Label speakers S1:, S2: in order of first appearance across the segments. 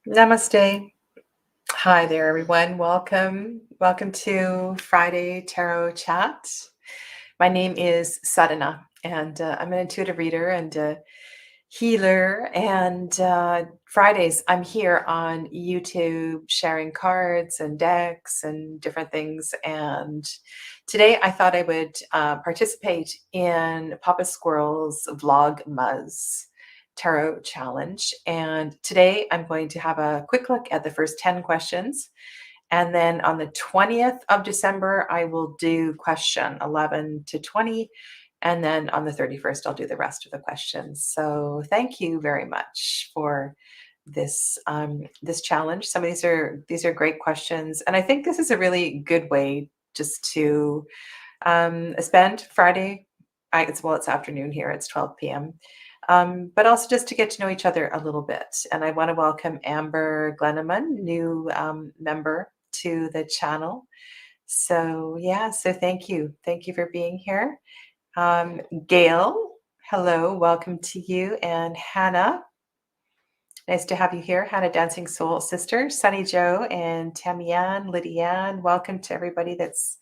S1: Namaste. Hi there, everyone. Welcome to Friday Tarot Chat. My name is Sadhana, and I'm an intuitive reader and a healer. And Fridays, I'm here on YouTube sharing cards and decks and different things. And today, I thought I would participate in Pappa Squirrels Vlogmas Tarot Challenge. And today, I'm going to have a quick look at the first 10 questions. And then on the 20th of December, I will do question 11 to 20. And then on the 31st, I'll do the rest of the questions. So thank you very much for this challenge. Some of these are great questions, and I think this is a really good way just to spend Friday. It's afternoon here. It's 12 p.m. But also just to get to know each other a little bit. And I want to welcome Amber Glenneman, new member to the channel. So yeah, so thank you. Thank you for being here. Gail, hello, welcome to you. And Hannah, nice to have you here. Hannah Dancing Soul Sister, Sunny Joe, and Tamian, Lydiane, welcome to everybody that's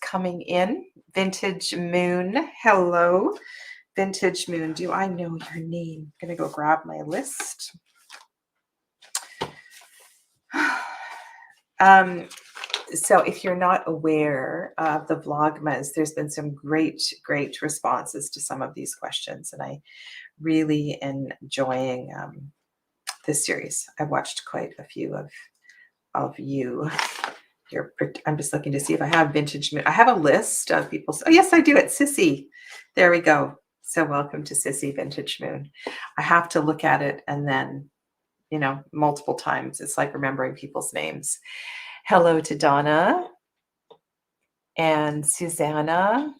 S1: coming in. Vintage Moon, hello. Vintage Moon, do I know your name? I'm going to go grab my list. So if you're not aware of the Vlogmas, there's been some great responses to some of these questions, and I really enjoying this series. I've watched quite a few of you. I'm just looking to see if I have Vintage Moon. I have a list of people. Oh, yes, I do. It's Sissy. There we go. So welcome to Sissy Vintage Moon. I have to look at it and then, multiple times. It's like remembering people's names. Hello to Donna and Susanna,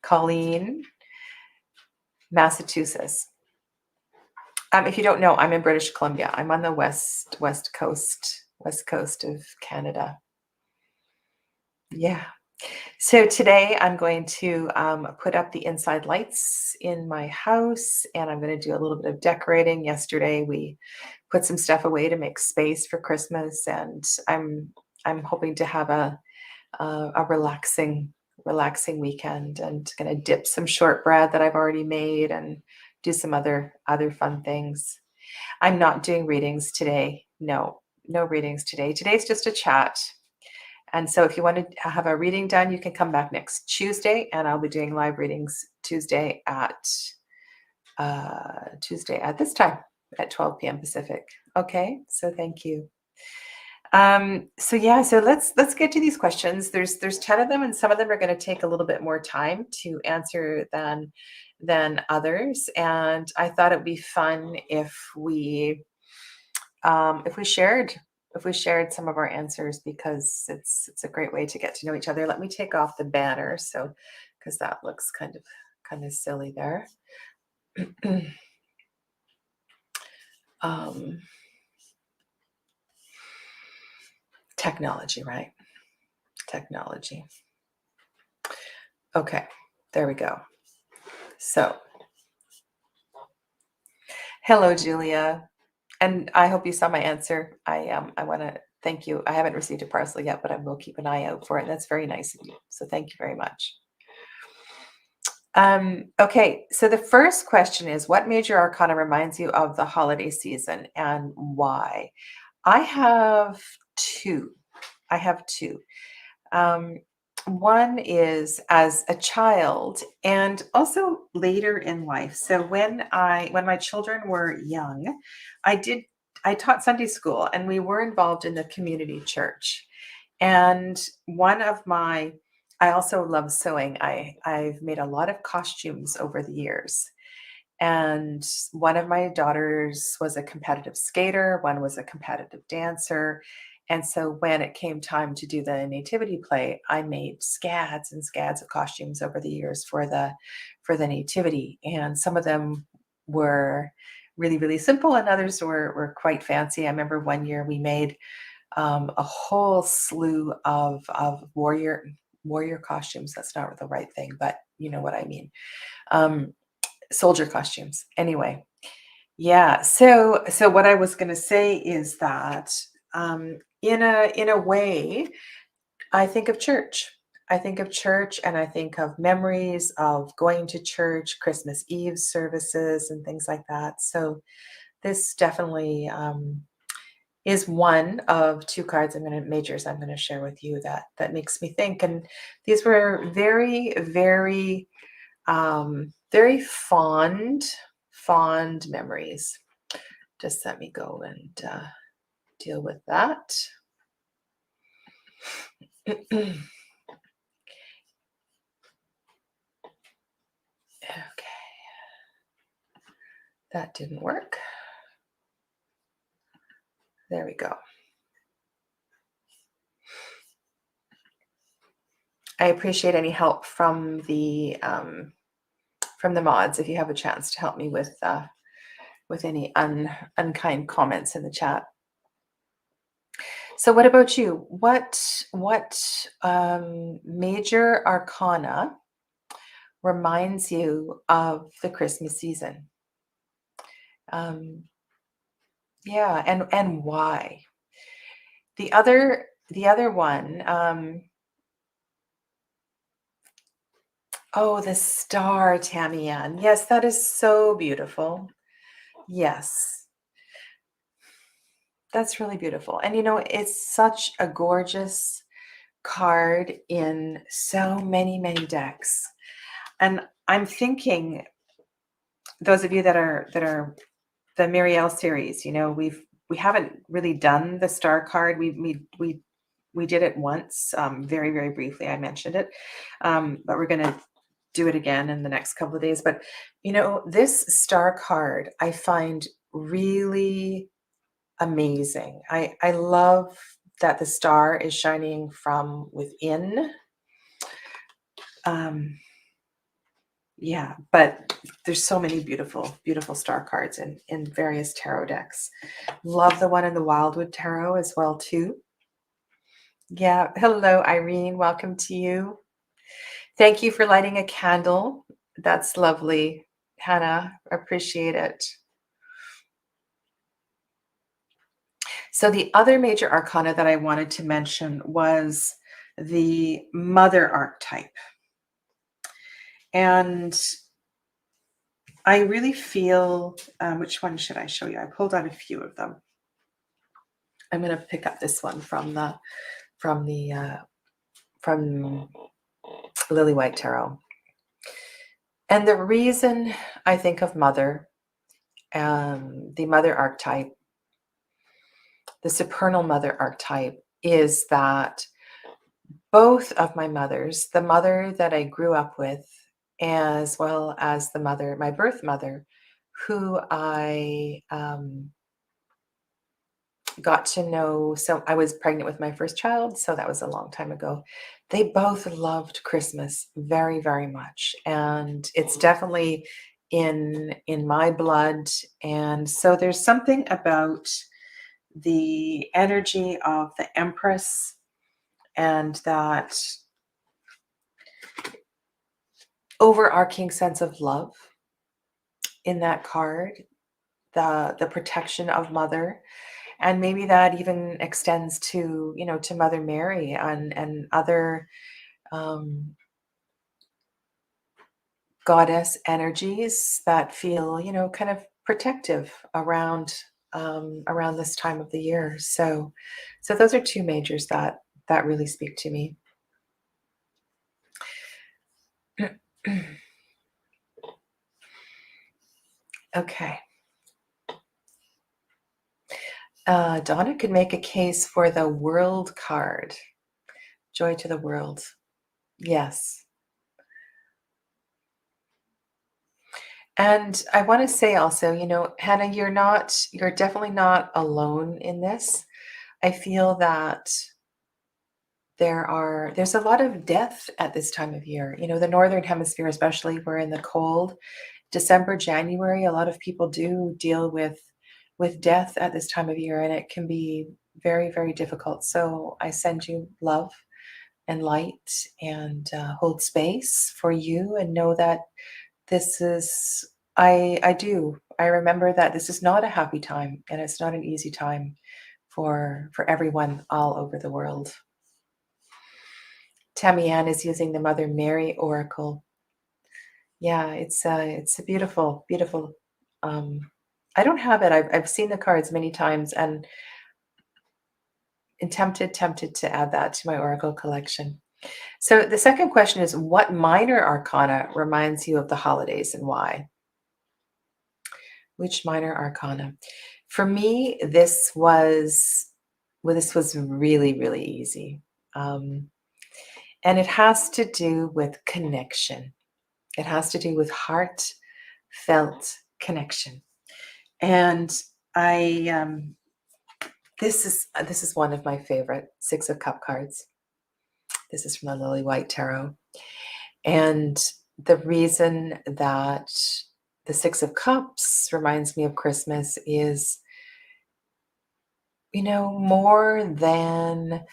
S1: Colleen, Massachusetts. If you don't know, I'm in British Columbia. I'm on the west coast of Canada. Yeah. So today I'm going to put up the inside lights in my house, and I'm going to do a little bit of decorating. Yesterday we put some stuff away to make space for Christmas, and I'm hoping to have a relaxing weekend, and going to dip some shortbread that I've already made and do some other fun things. I'm not doing readings today. No readings today. Today's just a chat. And so if you want to have a reading done, you can come back next Tuesday, and I'll be doing live readings Tuesday at this time at 12 p.m. Pacific. Okay, so thank you. So let's get to these questions. There's 10 of them, and some of them are going to take a little bit more time to answer than others. And I thought it would be fun if we shared some of our answers, because it's a great way to get to know each other. Let me take off the banner, so because that looks kind of silly there. Technology, right? Technology. Okay, there we go. So, hello, Julia. And I hope you saw my answer. I want to thank you. I haven't received a parcel yet, but I will keep an eye out for it. That's very nice of you. So thank you very much. Okay, so the first question is, what major arcana reminds you of the holiday season and why? I have two. One is as a child and also later in life. So when my children were young, I taught Sunday school, and we were involved in the community church. And I also love sewing. I've made a lot of costumes over the years. And one of my daughters was a competitive skater, one was a competitive dancer. And so when it came time to do the nativity play, I made scads and scads of costumes over the years for the nativity. And some of them were really, really simple, and others were quite fancy. I remember one year we made a whole slew of warrior costumes. That's not the right thing, but you know what I mean. Soldier costumes. Anyway, Yeah. So what I was going to say is that in a way, I think of church. I think of church and I think of memories of going to church, Christmas Eve services, and things like that. So this definitely is one of two cards majors I'm going to share with you that makes me think. And these were very, very, very fond memories. Just let me go and deal with that. Okay, that didn't work. There we go. I appreciate any help from the mods if you have a chance to help me with any unkind comments in the chat. So what about you? What major arcana reminds you of the Christmas season? Yeah, and why? The other one, oh, the star, Tamian. Yes, that is so beautiful. Yes, that's really beautiful. And it's such a gorgeous card in so many, many decks. And I'm thinking, those of you that are the Muriel series, we haven't really done the star card. We did it once, very, very briefly. I mentioned it, but we're going to do it again in the next couple of days. But this star card I find really amazing. I love that the star is shining from within. Yeah, but there's so many beautiful, beautiful star cards in various tarot decks. Love the one in the Wildwood Tarot as well too. Yeah, hello Irene, welcome to you. Thank you for lighting a candle. That's lovely, Hannah. Appreciate it. So the other major arcana that I wanted to mention was the mother archetype. And I really feel, which one should I show you? I pulled out a few of them. I'm going to pick up this one from Lily White Tarot. And the reason I think of mother, the mother archetype, the supernal mother archetype, is that both of my mothers, the mother that I grew up with, as well as the mother, my birth mother, who I got to know. So I was pregnant with my first child, so that was a long time ago. They both loved Christmas very, very much, and it's definitely in my blood. And so there's something about the energy of the Empress and that overarching sense of love in that card, the protection of mother. And maybe that even extends to to Mother Mary and other goddess energies that feel kind of protective around this time of the year. So those are two majors that really speak to me. Okay. Donna could make a case for the world card. Joy to the world. Yes. And I want to say also, Hannah, you're definitely not alone in this. I feel that there's a lot of death at this time of year. The northern hemisphere, especially, we're in the cold. December, January, a lot of people do deal with death at this time of year, and it can be very, very difficult. So I send you love and light, and hold space for you, and know that this is, I I remember that this is not a happy time, and it's not an easy time for everyone all over the world. Tammy Ann is using the Mother Mary Oracle. Yeah, it's a beautiful, beautiful. Um, I don't have it. I've seen the cards many times, and tempted to add that to my Oracle collection. So the second question is, what minor arcana reminds you of the holidays and why? Which minor arcana? For me, this was really, really easy. Um, and it has to do with connection. It has to do with heartfelt connection. And I this is one of my favorite Six of Cup cards. This is from the Lily White Tarot. And the reason that the Six of Cups reminds me of Christmas is, more than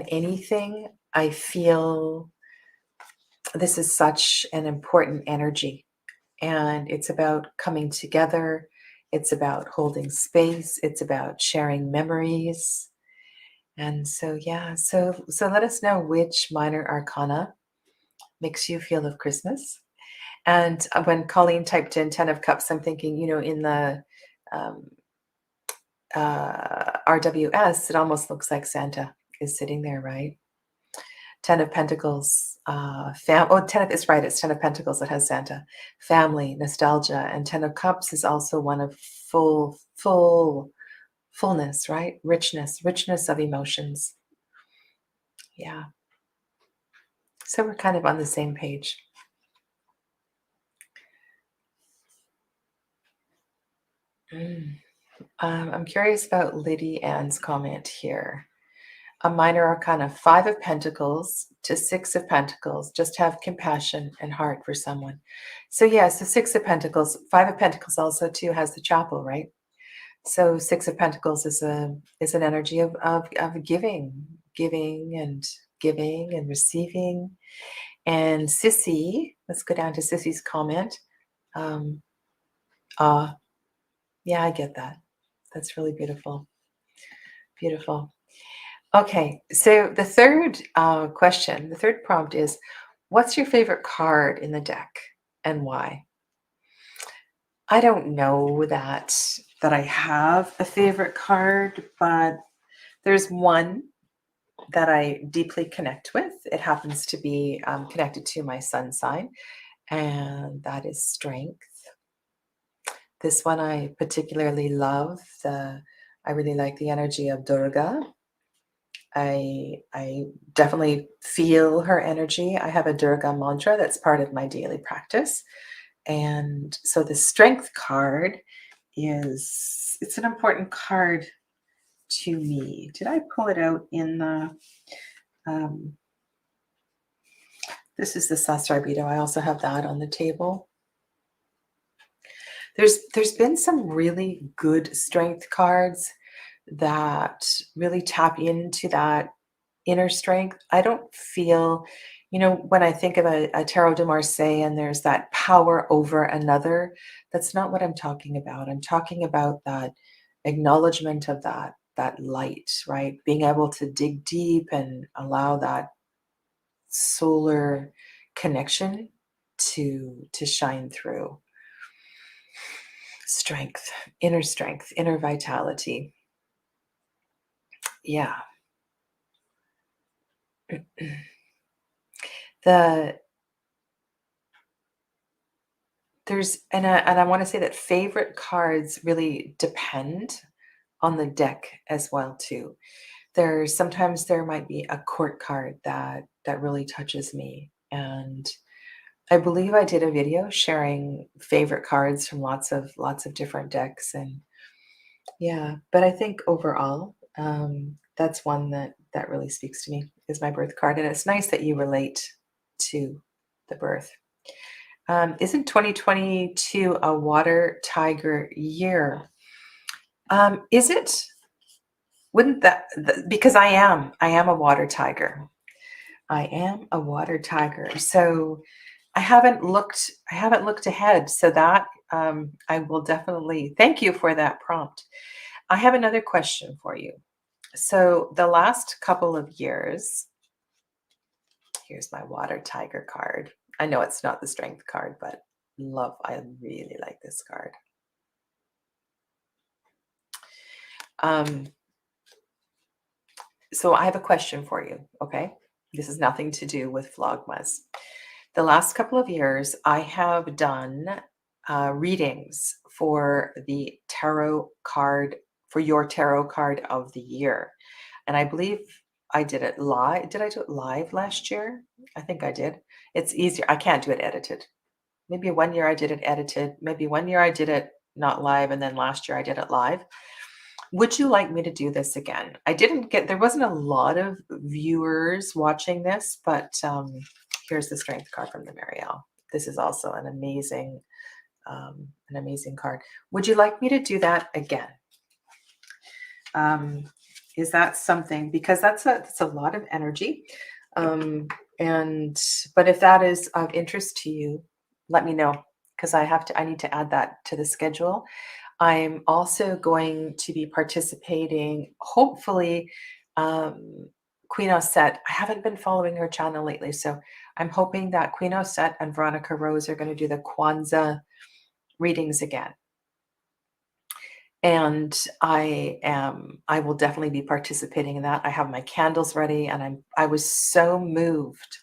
S1: anything, I feel this is such an important energy, and it's about coming together. It's about holding space. It's about sharing memories. And so, yeah, so let us know which minor arcana makes you feel of Christmas. And when Colleen typed in 10 of Cups, I'm thinking, in the um, RWS, it almost looks like Santa is sitting there, right? 10 of Pentacles, 10 of, it's right, it's 10 of Pentacles that has Santa, family, nostalgia, and 10 of Cups is also one of fullness, right? Richness of emotions. Yeah. So we're kind of on the same page. I'm curious about Lydia Ann's comment here. A minor arcana, 5 of Pentacles to 6 of Pentacles. Just have compassion and heart for someone. So yes, the 6 of Pentacles, 5 of Pentacles also too has the chapel, right? So 6 of Pentacles is an energy of giving and receiving. And Sissy, let's go down to Sissy's comment. Um, yeah, I get that. That's really beautiful. Beautiful. Okay, so the third question, the third prompt is, what's your favorite card in the deck and why? I don't know that I have a favorite card, but there's one that I deeply connect with. It happens to be connected to my sun sign, and that is strength. This one I particularly love. I really like the energy of Durga. I definitely feel her energy. I have a Durga mantra that's part of my daily practice. And so the strength card it's an important card to me. Did I pull it out in the this is the Sasrabito. I also have that on the table. There's been some really good strength cards that really tap into that inner strength. I don't feel, when I think of a Tarot de Marseille and there's that power over another, that's not what I'm talking about. I'm talking about that acknowledgement of that light, right? Being able to dig deep and allow that solar connection to shine through. Strength, inner vitality. Yeah. The there's and I want to say that favorite cards really depend on the deck as well too. Sometimes there might be a court card that really touches me, and I believe I did a video sharing favorite cards from lots of different decks. And yeah, but I think overall, that's one that really speaks to me, is my birth card, and it's nice that you relate to the birth. Isn't 2022 a water tiger year? Is it? Wouldn't because I am a water tiger. I am a water tiger. So I haven't looked ahead, so that I will definitely thank you for that prompt. I have another question for you. So the last couple of years, here's my water tiger card. I know it's not the strength card, but I really like this card. Um, so I have a question for you, okay? This is nothing to do with Vlogmas. The last couple of years, I have done readings for the tarot card, for your tarot card of the year. And I believe I did it live. Did I do it live last year? I think I did. It's easier. I can't do it edited. Maybe one year I did it edited. Maybe one year I did it not live. And then last year I did it live. Would you like me to do this again? There wasn't a lot of viewers watching this, but here's the strength card from the Marielle. This is also an amazing card. Would you like me to do that again? Is that something, because that's a lot of energy. But if that is of interest to you, let me know, because I need to add that to the schedule. I'm also going to be participating, hopefully, Queen Osset. I haven't been following her channel lately, so I'm hoping that Queen Osset and Veronica Rose are going to do the Kwanzaa readings again. And I will definitely be participating in that. I have my candles ready, and I was so moved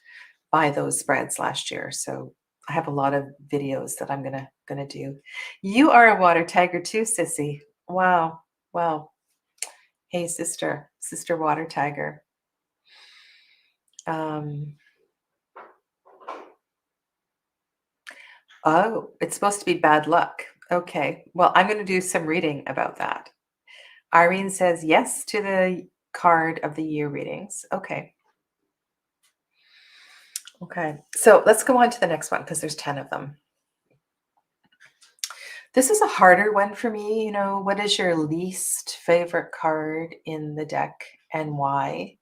S1: by those spreads last year. So I have a lot of videos that I'm gonna do. You are a water tiger too, Sissy. Wow. Wow. Hey, sister water tiger. Oh, it's supposed to be bad luck. Okay. Well, I'm going to do some reading about that. Irene says yes to the card of the year readings. Okay. Okay. So let's go on to the next one, because there's 10 of them. This is a harder one for me. You know, what is your least favorite card in the deck and why?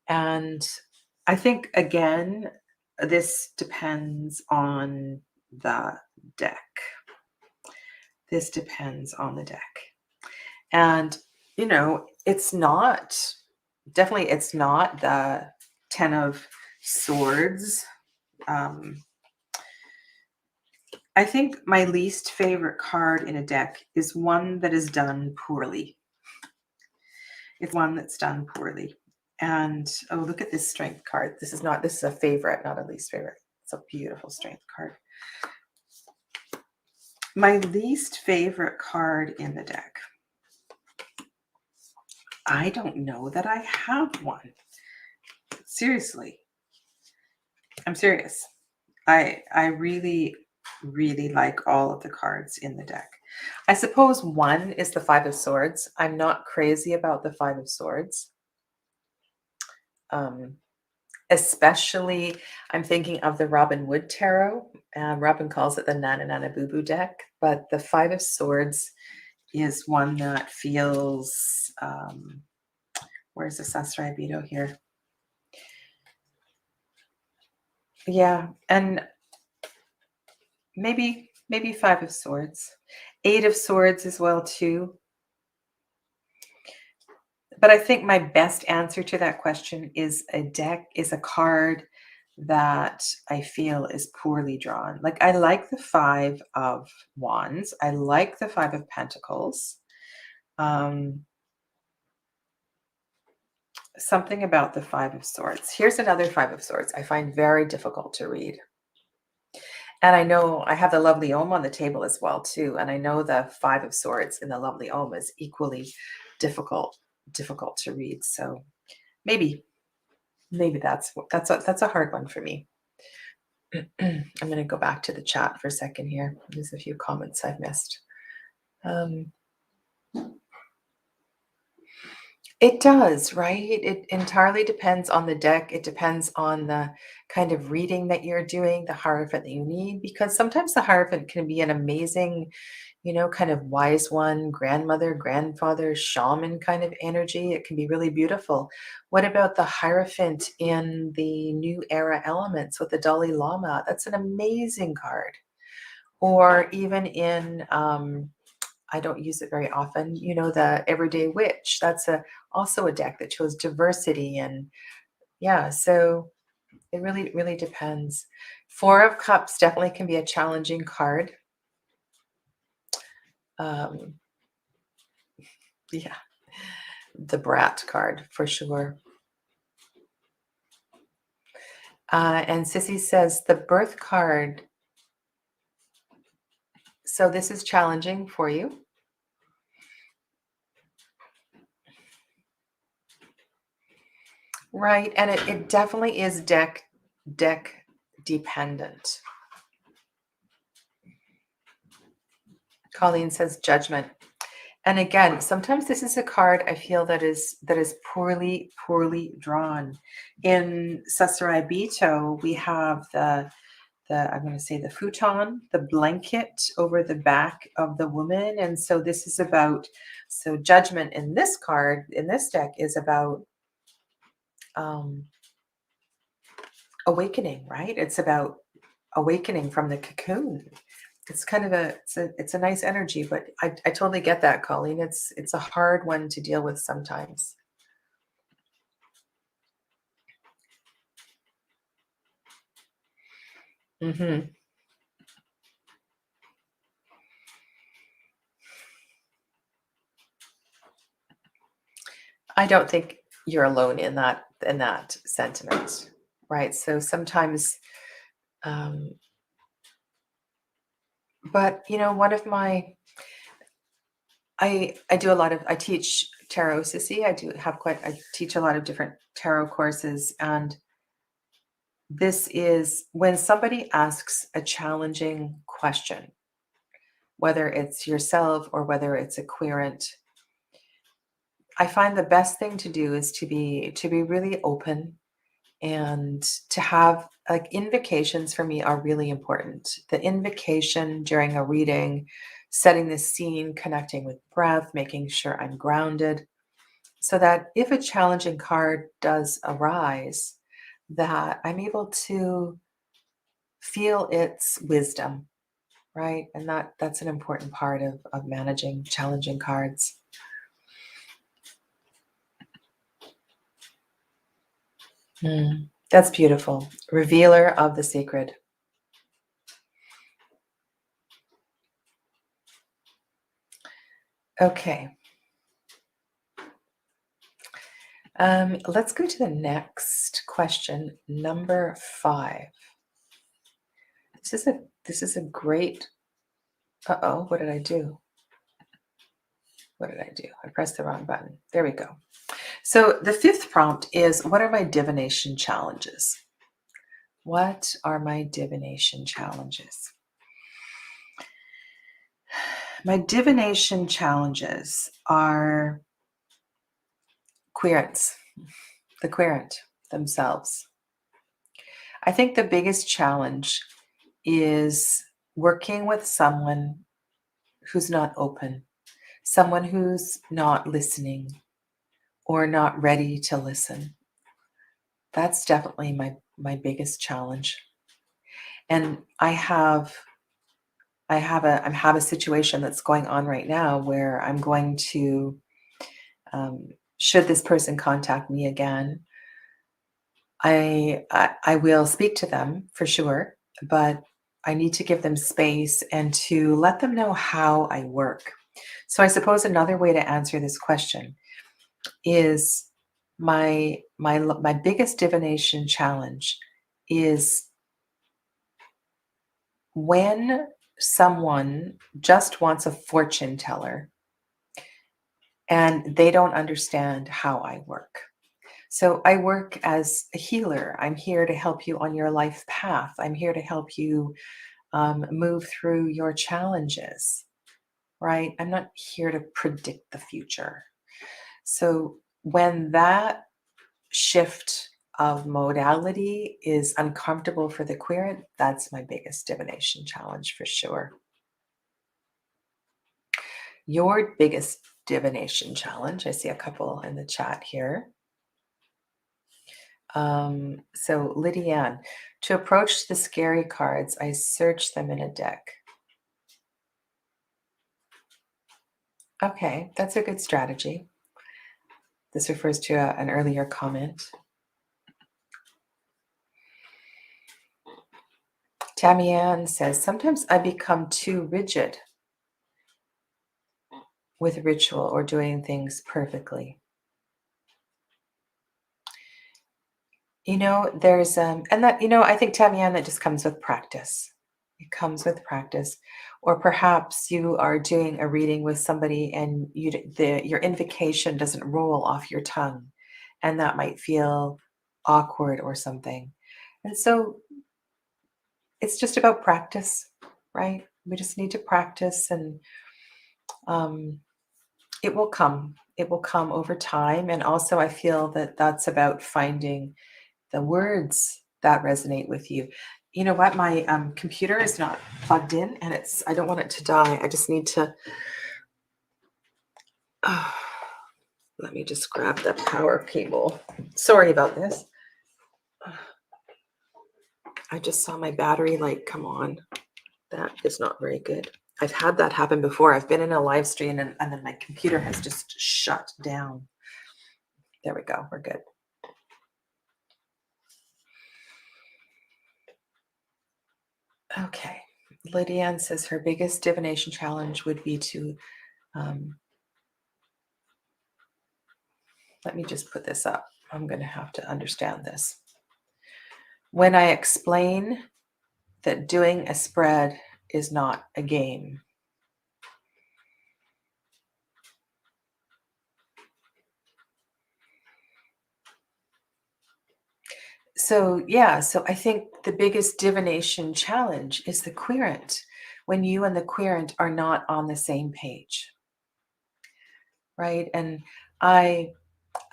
S1: And I think, again, this depends on the deck. This depends on the deck. And, you know, it's not the 10 of Swords. I think my least favorite card in a deck is one that is done poorly. It's one that's done poorly. And oh, look at this strength card. This is a favorite, not a least favorite. It's a beautiful strength card. My least favorite card in the deck. I don't know that I have one. Seriously. I'm serious. I really, really like all of the cards in the deck. I suppose one is the Five of Swords. I'm not crazy about the Five of Swords. Especially, I'm thinking of the Robin Wood Tarot. Robin calls it the Nana Nana Boo Boo deck, but the Five of Swords is one that feels, where's the Sasrai Beto here? Yeah, and maybe Five of Swords. Eight of Swords as well too. But I think my best answer to that question is a card that I feel is poorly drawn. Like, I like the Five of Wands. I like the Five of Pentacles. Something about the Five of Swords. Here's another Five of Swords I find very difficult to read. And I know I have the Lovely Ohm on the table as well too. And I know the Five of Swords in the Lovely Ohm is equally difficult to read. So maybe that's a hard one for me. I'm going to go back to the chat for a second here. There's a few comments I've missed. It does, right? It entirely depends on the deck. It depends on the kind of reading that you're doing, the Hierophant that you need, because sometimes the Hierophant can be an amazing, kind of wise one, grandmother, grandfather, shaman kind of energy. It can be really beautiful. What about the Hierophant in the New Era Elements with the Dalai Lama? That's an amazing card. Or even in, I don't use it very often, the Everyday Witch. That's also a deck that shows diversity. And yeah, so it really, really depends. Four of Cups definitely can be a challenging card. Um, yeah, the Brat card for sure. And Sissy says the Birth card. So this is challenging for you. Right. And it definitely is deck dependent. Colleen says Judgment. And again, sometimes this is a card I feel that is poorly drawn. In Sasarai Bito, we have the I'm going to say the futon, the blanket over the back of the woman. And so this is about, so Judgment in this card, in this deck, is about awakening, right? It's about awakening from the cocoon. It's kind of it's a nice energy, but I totally get that, Colleen. It's a hard one to deal with sometimes. Mm-hmm. I don't think you're alone in that sentiment, right? So sometimes, but one of my I do a lot of I teach tarot, Sissy. I teach a lot of different tarot courses, and this is when somebody asks a challenging question, whether it's yourself or whether it's a querent. I find the best thing to do is to be really open, and to have, like, invocations for me are really important. The invocation during a reading, setting the scene, connecting with breath, making sure I'm grounded, so that if a challenging card does arise, that I'm able to feel its wisdom, right? And that's an important part of managing challenging cards. That's beautiful. Revealer of the sacred. Okay. Let's go to the next question, number 5. This is a great. Uh-oh, what did I do? What did I do? I pressed the wrong button. There we go. So the 5th prompt is, what are my divination challenges? What are my divination challenges? My divination challenges are querents, the querent themselves. I think the biggest challenge is working with someone who's not open, someone who's not listening or not ready to listen. That's definitely my biggest challenge. And I have a situation that's going on right now where I'm going to, should this person contact me again, I will speak to them for sure, but I need to give them space and to let them know how I work. So I suppose another way to answer this question is, my biggest divination challenge is when someone just wants a fortune teller and they don't understand how I work. So I work as a healer. I'm here to help you on your life path. I'm here to help you move through your challenges, right? I'm not here to predict the future. So when that shift of modality is uncomfortable for the querent, that's my biggest divination challenge for sure. Your biggest divination challenge. I see a couple in the chat here. So Lydiane, to approach the scary cards, I search them in a deck. Okay, that's a good strategy. This refers to an earlier comment. Tammy Ann says, sometimes I become too rigid with ritual or doing things perfectly. There's, and that, I think, Tammy Ann, that just comes with practice. It comes with practice. Or perhaps you are doing a reading with somebody and your invocation doesn't roll off your tongue, and that might feel awkward or something. And so it's just about practice, right? We just need to practice, and it will come. It will come over time. And also, I feel that that's about finding the words that resonate with you. You know what? My computer is not plugged in, and I don't want it to die. I just need to, let me just grab the power cable. Sorry about this. I just saw my battery light come on. That is not very good. I've had that happen before. I've been in a live stream and then my computer has just shut down. There we go. We're good. Okay. Lydiane says her biggest divination challenge would be to, let me just put this up. I'm going to have to understand this. When I explain that doing a spread is not a game. So I think the biggest divination challenge is the querent, when you and the querent are not on the same page, right? And I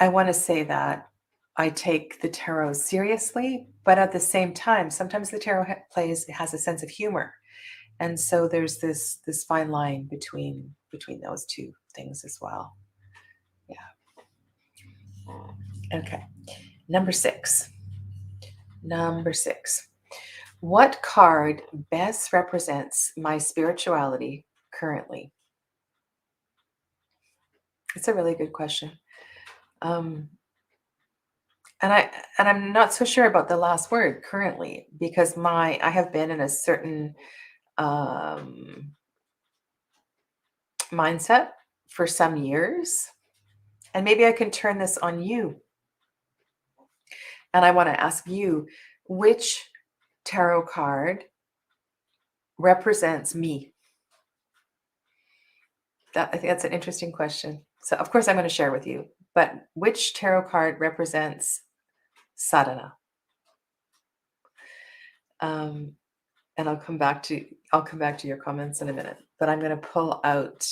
S1: want to say that I take the tarot seriously, but at the same time, sometimes the tarot has a sense of humor, and so there's this fine line between those two things as well. Yeah. Okay. Number six. What card best represents my spirituality currently? It's a really good question. And I'm not so sure about the last word, currently, because I have been in a certain mindset for some years, and maybe I can turn this on you. And I want to ask you, which tarot card represents me? I think that's an interesting question. So, of course, I'm going to share with you. But which tarot card represents Sadhana? And I'll come back to your comments in a minute. But I'm going to pull out.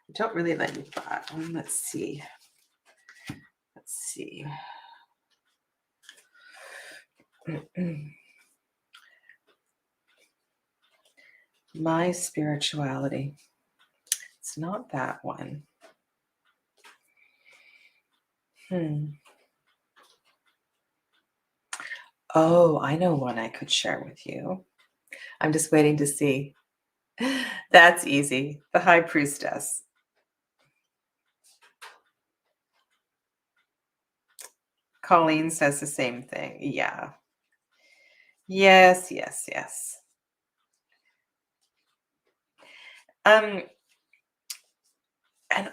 S1: I don't really like that one. Let's see. My spirituality. It's not that one. Oh, I know one I could share with you. I'm just waiting to see. That's easy. The High Priestess. Colleen says the same thing. Yeah. Yes. And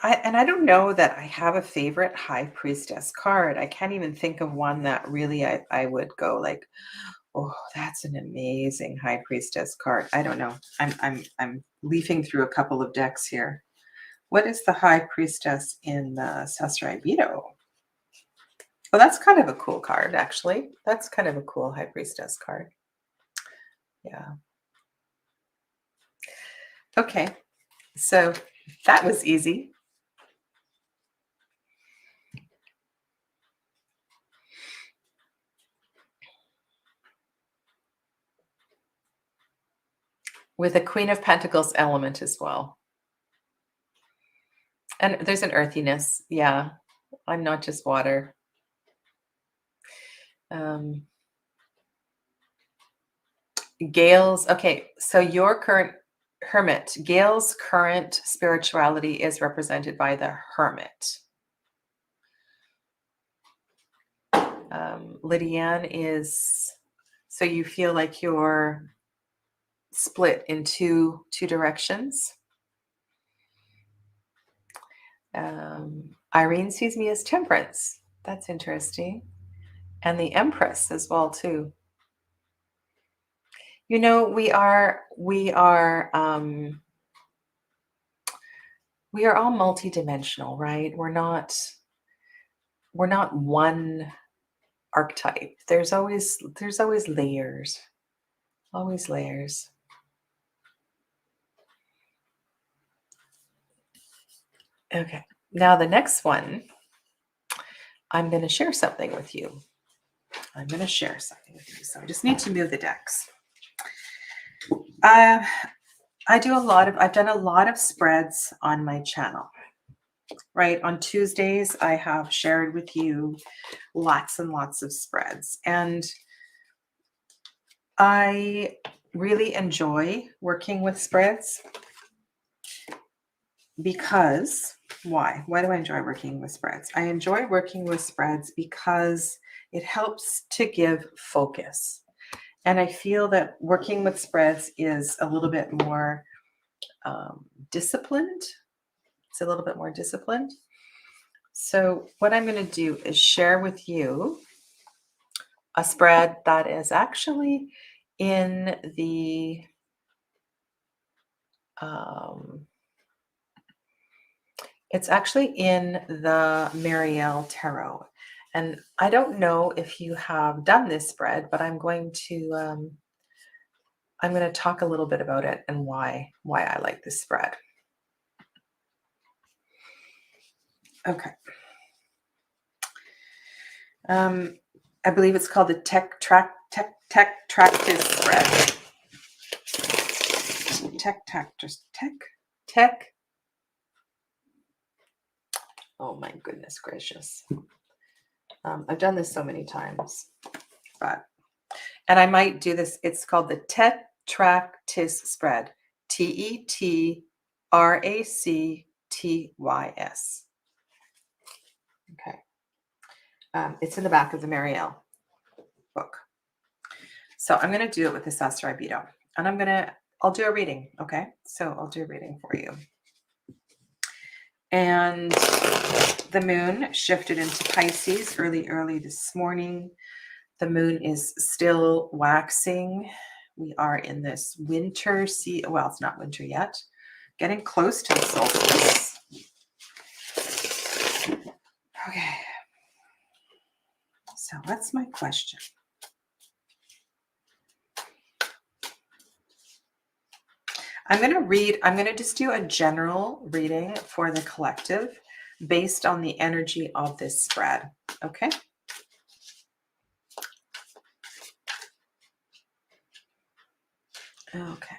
S1: I don't know that I have a favorite High Priestess card. I can't even think of one that really I would go like, oh, that's an amazing High Priestess card. I don't know. I'm leafing through a couple of decks here. What is the High Priestess in the Sasrai Vito? Well, that's kind of a cool card, actually. That's kind of a cool High Priestess card. Yeah. Okay. So that was easy. with a Queen of Pentacles element as well. And there's an earthiness. Yeah, I'm not just water. Gail's, okay, so your current hermit, Gail's current spirituality is represented by the hermit. Lydiane is, so you feel like you're split in two directions. Irene sees me as temperance. That's interesting. And the Empress as well too. You know, we are all multidimensional, right? We're not one archetype. There's always layers. Always layers. Okay. Now the next one, I'm going to share something with you. So I just need to move the decks. I've done a lot of spreads on my channel, right? On Tuesdays, I have shared with you lots and lots of spreads. And I really enjoy working with spreads because, why? Why do I enjoy working with spreads? I enjoy working with spreads because it helps to give focus. And I feel that working with spreads is a little bit more disciplined. It's a little bit more disciplined. So what I'm going to do is share with you a spread that is actually in the it's actually in the Marielle Tarot. And I don't know if you have done this spread, but I'm going to talk a little bit about it and why I like this spread. Okay. I believe it's called the Tetractys spread. Oh my goodness gracious. I've done this so many times, and I might do this. It's called the Tetractys spread. Tetractys. Okay. It's in the back of the Marielle book. So I'm going to do it with the Sastrabito, and I'll do a reading. Okay. So I'll do a reading for you. And the moon shifted into Pisces early this morning. The moon is still waxing. We are in this winter well, it's not winter yet. Getting close to the solstice. Okay. So that's my question. I'm going to just do a general reading for the collective based on the energy of this spread. Okay. Okay.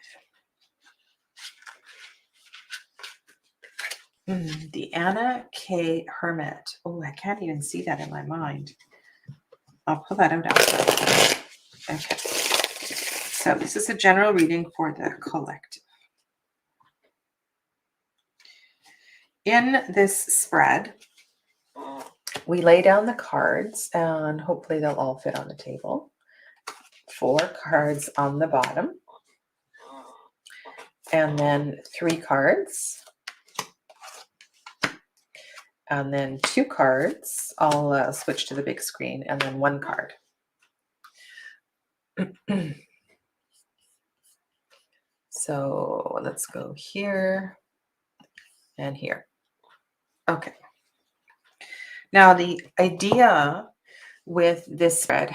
S1: The Anna K. Hermit. Oh, I can't even see that in my mind. I'll pull that out after. Okay. So this is a general reading for the collective. In this spread, we lay down the cards, and hopefully they'll all fit on the table. 4 cards on the bottom, and then 3 cards, and then 2 cards. I'll switch to the big screen, and then 1 card. So let's go here and here. Okay. Now the idea with this spread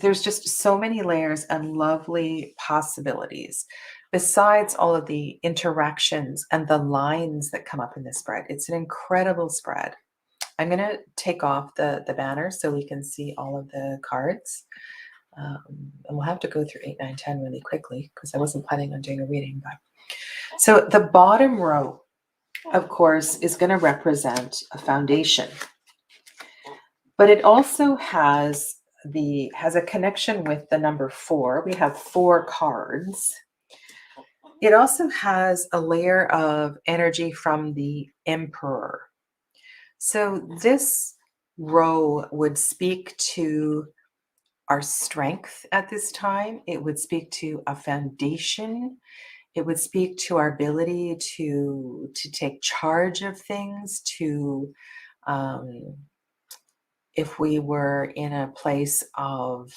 S1: there's just so many layers and lovely possibilities. Besides all of the interactions and the lines that come up in this spread, it's an incredible spread. I'm going to take off the banner so we can see all of the cards. And we'll have to go through 8, 9, 10 really quickly because I wasn't planning on doing a reading. But so the bottom row, of course, is going to represent a foundation, but it also has a connection with the number 4. We have 4 cards. It also has a layer of energy from the Emperor. So this row would speak to our strength at this time. It would speak to a foundation. It would speak to our ability to take charge of things, to if we were in a place of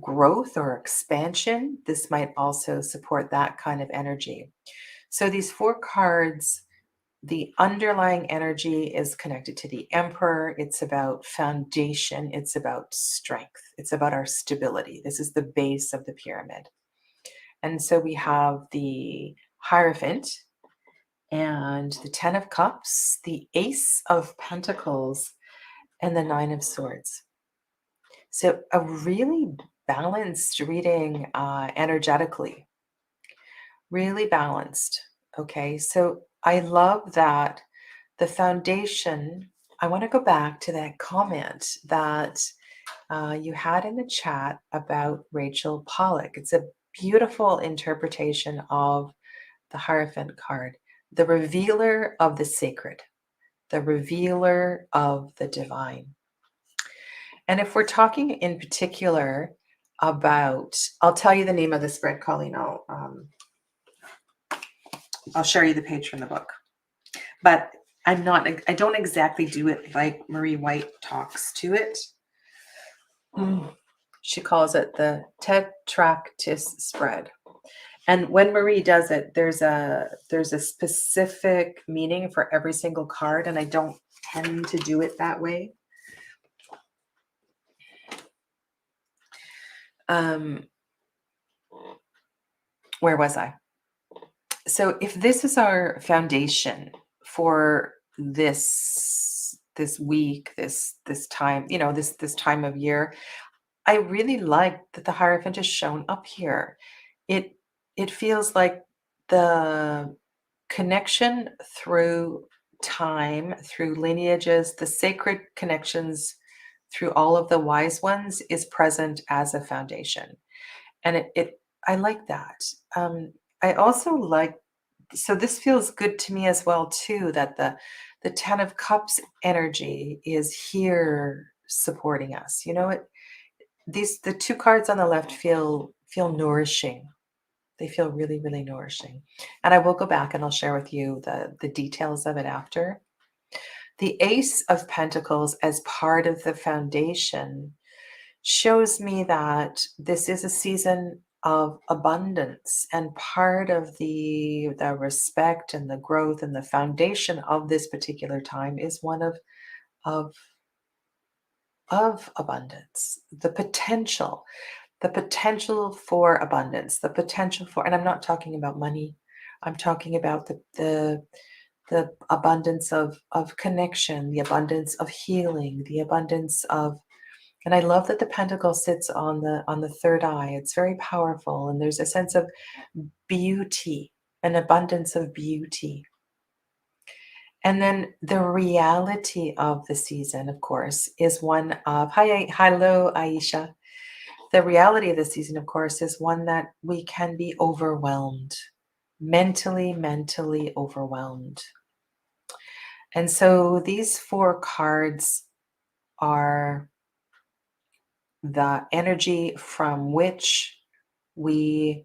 S1: growth or expansion, this might also support that kind of energy. So these 4 cards, the underlying energy is connected to the Emperor. It's about foundation. It's about strength. It's about our stability. This is the base of the pyramid. And so we have the Hierophant and the 10 of Cups, the Ace of Pentacles, and the 9 of Swords. So a really balanced reading energetically, really balanced. Okay, so I love that the foundation. I want to go back to that comment that you had in the chat about Rachel Pollack. It's a beautiful interpretation of the Hierophant card, the revealer of the sacred, the revealer of the divine. And if we're talking in particular about, I'll tell you the name of the spread, Colleen. I'll share you the page from the book. But I don't exactly do it like Marie White talks to it. She calls it the Tetractys spread. And when Marie does it, there's a specific meaning for every single card, and I don't tend to do it that way. Where was I? So if this is our foundation for this week, this time, this time of year, I really like that the Hierophant is shown up here. It feels like the connection through time, through lineages, the sacred connections through all of the wise ones is present as a foundation. And I like that. I also like, so this feels good to me as well too, that the 10 of Cups energy is here supporting us. The 2 cards on the left feel nourishing. They feel really, really nourishing. And I will go back and I'll share with you the details of it after. The Ace of Pentacles as part of the foundation shows me that this is a season of abundance, and part of the respect and the growth and the foundation of this particular time is one of abundance, the potential for abundance, the potential for, and I'm not talking about money. I'm talking about the abundance of connection, the abundance of healing, the abundance of, and I love that the pentacle sits on the third eye. It's very powerful, and there's a sense of beauty, an abundance of beauty. And then the reality of the season, of course, is one of, hello, Aisha. The reality of the season, of course, is one that we can be overwhelmed, mentally overwhelmed. And so these 4 cards are the energy from which we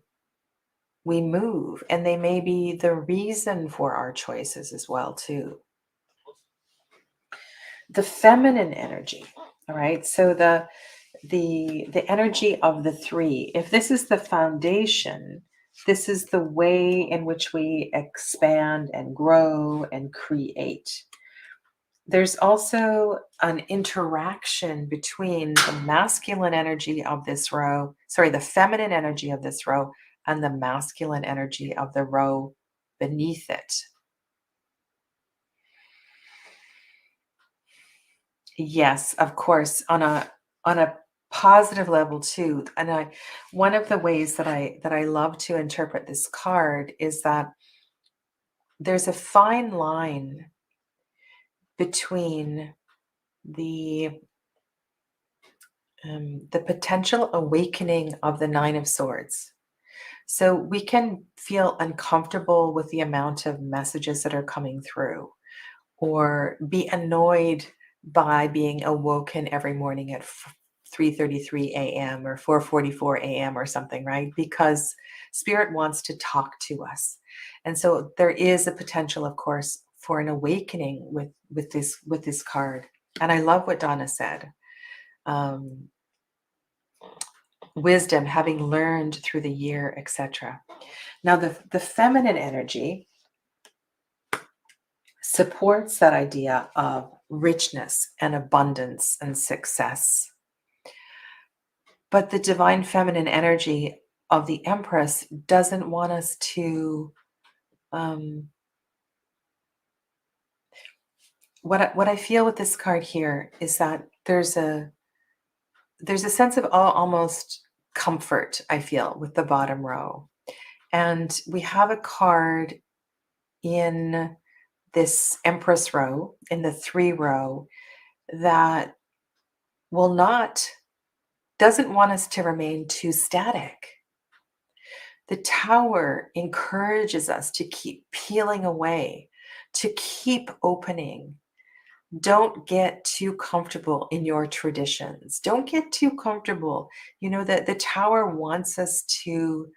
S1: move, and they may be the reason for our choices as well too. The feminine energy, all right? So the energy of the 3, if this is the foundation, this is the way in which we expand and grow and create. There's also an interaction between the masculine energy of this row, the feminine energy of this row, and the masculine energy of the row beneath it. Yes, of course, on a positive level too. And one of the ways that I love to interpret this card is that there's a fine line between the the potential awakening of the Nine of Swords. So we can feel uncomfortable with the amount of messages that are coming through, or be annoyed by being awoken every morning at 3:33 a.m. or 4:44 a.m. or something, right? Because spirit wants to talk to us. And so there is a potential, of course, for an awakening with this card. And I love what Donna said. Um, wisdom, having learned through the year, etc. Now, the feminine energy supports that idea of richness and abundance and success. But the divine feminine energy of the Empress doesn't want us to. What I feel with this card here is that there's a sense of almost comfort, I feel, with the bottom row. And we have a card in this Empress row, in the 3 row, that doesn't want us to remain too static. The Tower encourages us to keep peeling away, to keep opening. Don't get too comfortable in your traditions. Don't get too comfortable. You know, that the Tower wants us to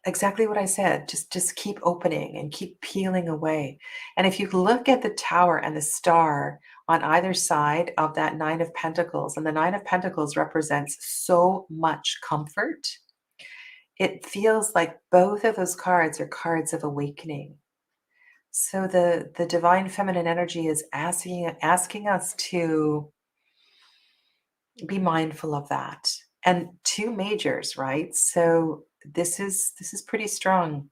S1: exactly what I said, just keep opening and keep peeling away. And if you look at the Tower and the star on either side of that 9 of Pentacles, and the 9 of Pentacles represents so much comfort, it feels like both of those cards are cards of awakening. So the divine feminine energy is asking us to be mindful of that. And 2 majors, right? So this is pretty strong.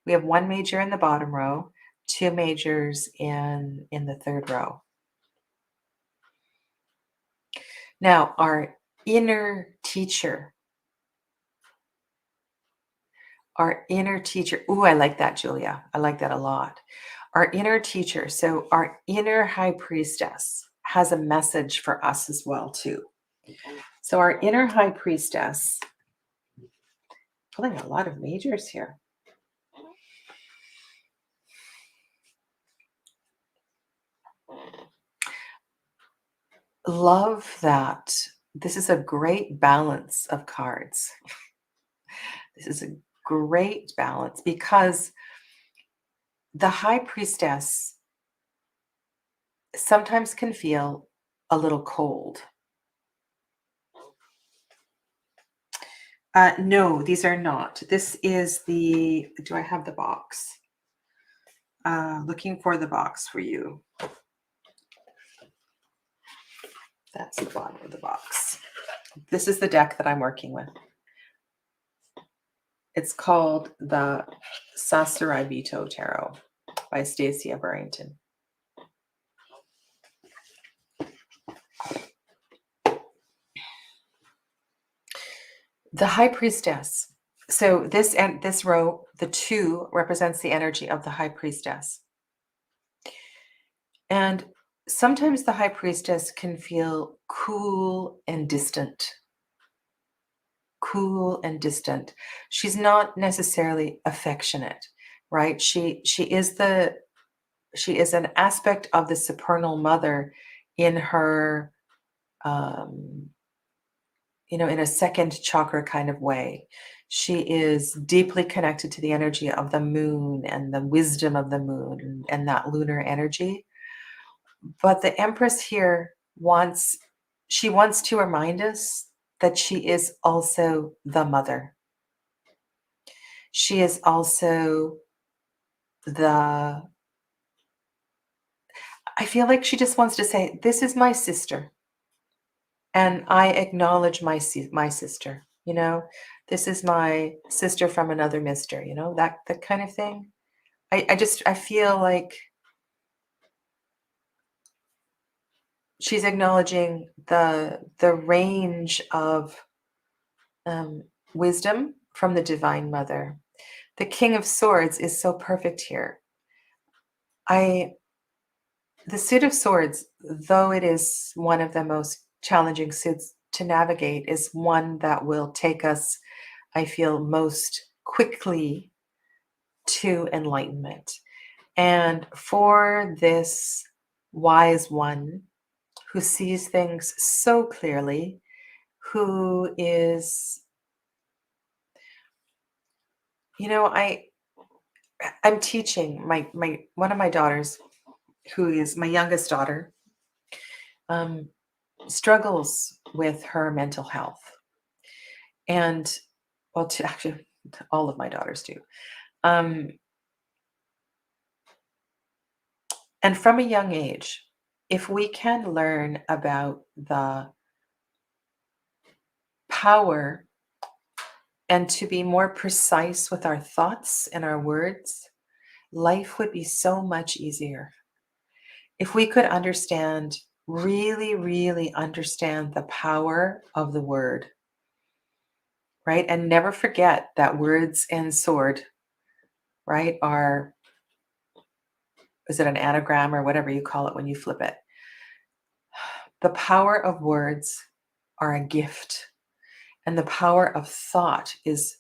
S1: We have 1 major in the bottom row, 2 majors in the 3rd row. Now, our inner teacher. Ooh, I like that, Julia. I like that a lot. Our inner teacher, so our inner high priestess, has a message for us as well, too. So our inner high priestess, pulling a lot of majors here. Love that. This is a great balance of cards. This is a great balance because the high priestess sometimes can feel a little cold. No, these are not. This is do I have the box? Looking for the box for you. That's the bottom of the box. This is the deck that I'm working with. It's called the Sasarai Vito Tarot by Stacia Barrington. The High Priestess. So this row, the 2 represents the energy of the High Priestess. And sometimes the High Priestess can feel cool and distant. Cool and distant. She's not necessarily affectionate, right? She is an aspect of the supernal mother in her in a second chakra kind of way. She is deeply connected to the energy of the moon and the wisdom of the moon and that lunar energy. But the Empress here wants to remind us that she is also the mother. She is also I feel like she just wants to say, this is my sister. And I acknowledge my sister, this is my sister from another mister, that kind of thing. I feel like she's acknowledging the range of um, wisdom from the Divine Mother. The King of Swords is so perfect here. I The suit of swords, though it is one of the most challenging suits to navigate, is one that will take us, I feel, most quickly to enlightenment. And for this wise one who sees things so clearly, who is, I I'm teaching my one of my daughters, who is my youngest daughter, um, struggles with her mental health. And well, actually, all of my daughters do. Um, and from a young age, if we can learn about the power and to be more precise with our thoughts and our words, life would be so much easier. If we could understand, really, really understand the power of the word, right? And never forget that words and sword, right, are, is it an anagram or whatever you call it when you flip it? The power of words are a gift, and the power of thought is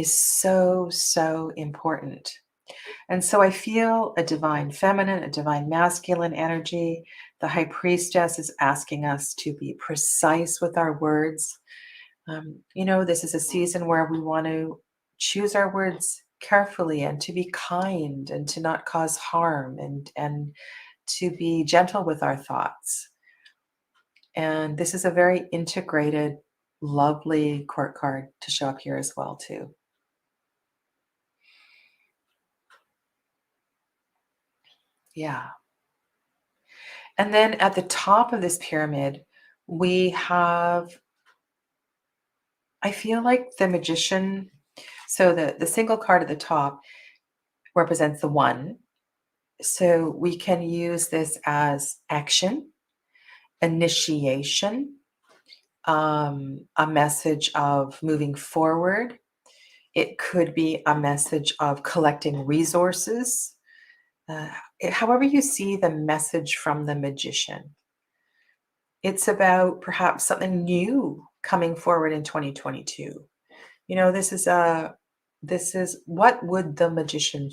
S1: so, so important. And so I feel a divine feminine, a divine masculine energy. The high priestess is asking us to be precise with our words. This is a season where we want to choose our words carefully and to be kind and to not cause harm and to be gentle with our thoughts. And this is a very integrated, lovely court card to show up here as well, too. Yeah. And then at the top of this pyramid, we have, I feel like the magician. So the single card at the top represents the one. So we can use this as action, initiation, a message of moving forward. It could be a message of collecting resources. Uh, However, you see the message from the magician, it's about perhaps something new coming forward in 2022. This is what would the magician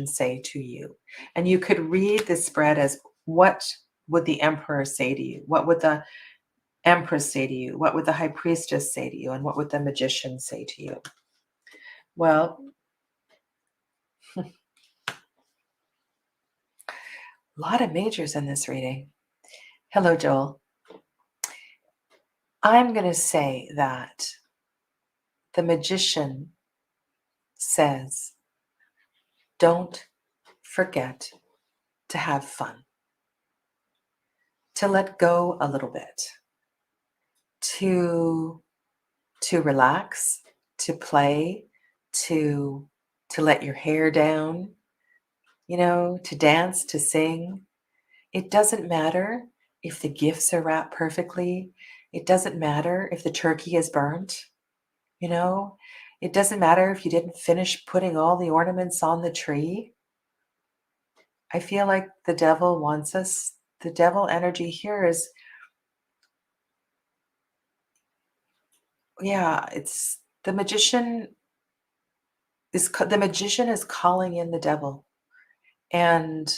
S1: say to you? And you could read this spread as, what would the emperor say to you? What would the empress say to you? What would the high priestess say to you? And what would the magician say to you? Well, a lot of majors in this reading. Hello, Joel. I'm going to say that the magician says, don't forget to have fun, to let go a little bit, to relax, to play, to let your hair down, to dance, to sing. It doesn't matter if the gifts are wrapped perfectly. It doesn't matter if the turkey is burnt, you know. It doesn't matter if you didn't finish putting all the ornaments on the tree. I feel like the devil wants us, the devil energy here is, yeah, it's the magician is calling in the devil. And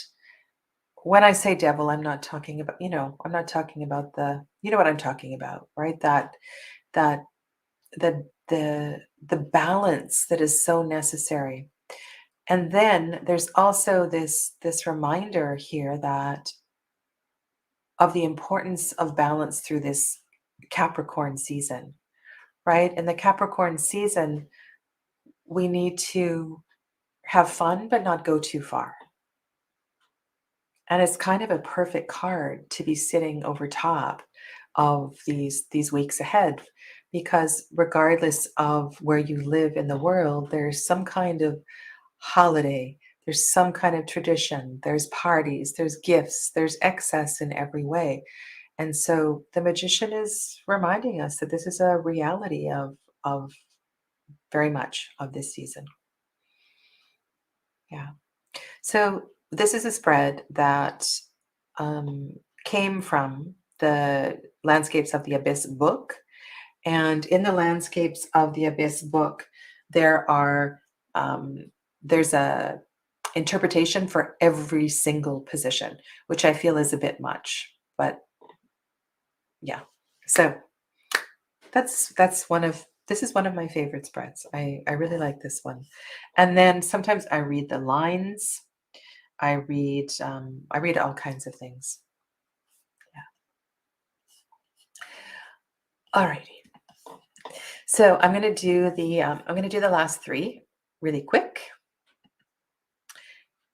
S1: when I say devil, I'm not talking about, I'm not talking about you know what I'm talking about, right? That the balance that is so necessary. And then there's also this reminder here that of the importance of balance through this Capricorn season, right? In the Capricorn season, we need to have fun, but not go too far. And it's kind of a perfect card to be sitting over top of these weeks ahead, because regardless of where you live in the world, there's some kind of holiday, There's some kind of tradition, there's parties, there's gifts, there's excess in every way. And so the magician is reminding us that this is a reality of very much of this season. Yeah. So this is a spread that um, came from the Landscapes of the Abyss book. And in the Landscapes of the Abyss book, there are there's a interpretation for every single position, which I feel is a bit much. But yeah, so that's one of this is one of my favorite spreads. I really like this one. And then sometimes I read the lines. I read all kinds of things. Yeah. Alrighty. So I'm gonna do the last three really quick.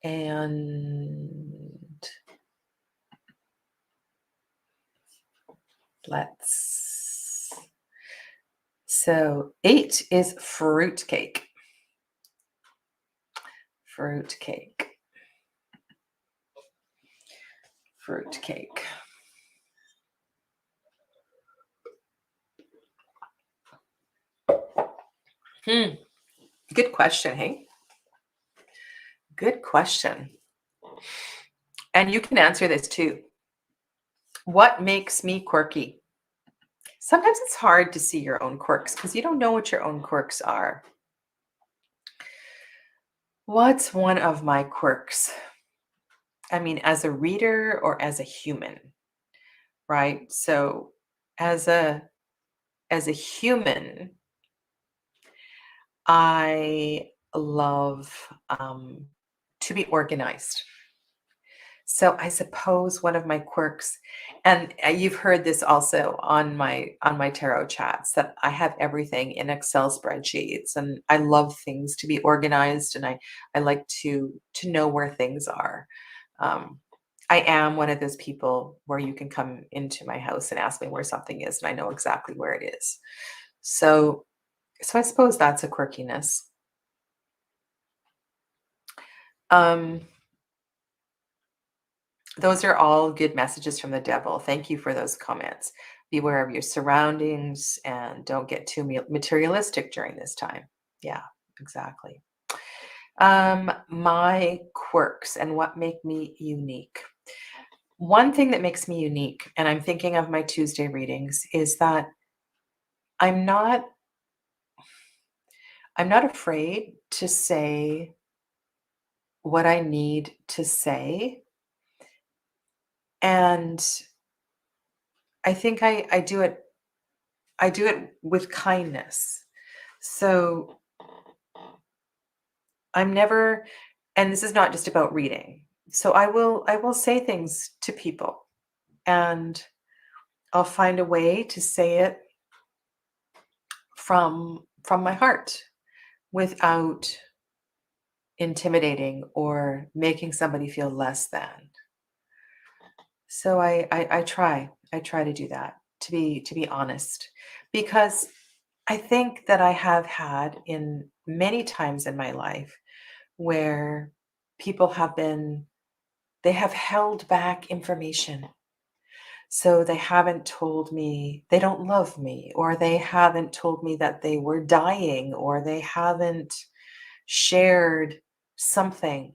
S1: And so 8 is fruitcake. Fruitcake. Fruitcake. Good question, hey? Good question. And you can answer this too. What makes me quirky? Sometimes it's hard to see your own quirks because you don't know what your own quirks are. What's one of my quirks? I mean, as a reader or as a human, right? So as a human, I love to be organized. So I suppose one of my quirks, and you've heard this also on my tarot chats, that I have everything in Excel spreadsheets, and I love things to be organized, and I like to know where things are. Um, I am one of those people where you can come into my house and ask me where something is, and I know exactly where it is. So I suppose that's a quirkiness. Um, those are all good messages from the devil. Thank you for those comments. Beware of your surroundings and don't get too materialistic during this time. Yeah, exactly. My quirks and what make me unique. One thing that makes me unique, and I'm thinking of my Tuesday readings, is that I'm not I'm not afraid to say what I need to say. And I think I do it with kindness. So I'm never, and this is not just about reading. So I will say things to people and I'll find a way to say it from my heart without intimidating or making somebody feel less than. So I try to do that, to be honest, because I think that I have had in many times in my life where people have been they have held back information. So they haven't told me they don't love me, or they haven't told me that they were dying, or they haven't shared something.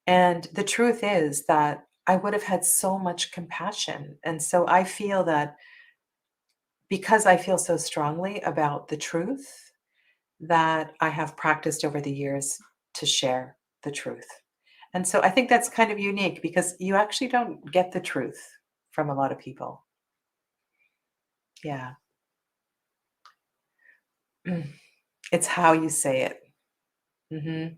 S1: And the truth is that I would have had so much compassion. And so I feel that because I feel so strongly about the truth, that I have practiced over the years to share the truth. And so I think that's kind of unique because you actually don't get the truth from a lot of people. Yeah. It's how you say it. Mhm.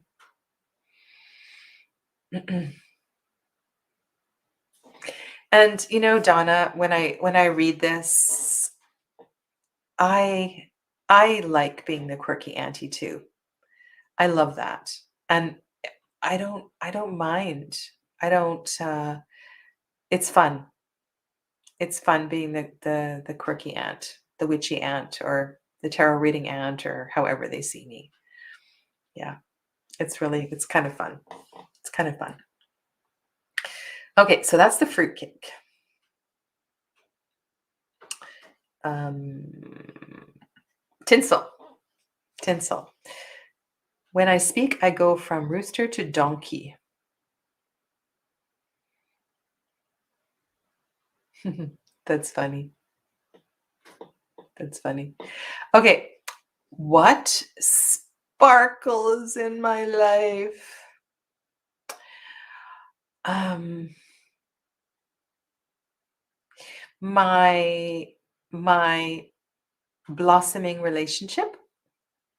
S1: And Donna, when I read this, I I like being the quirky auntie too. I love that. And I don't mind. I don't it's fun. It's fun being the quirky aunt, the witchy aunt, or the tarot reading aunt, or however they see me. Yeah. It's kind of fun. It's kind of fun. Okay, so that's the fruitcake. Tinsel. Tinsel. When I speak, I go from rooster to donkey. That's funny. That's funny. Okay, what sparkles in my life? Um, my my blossoming relationship,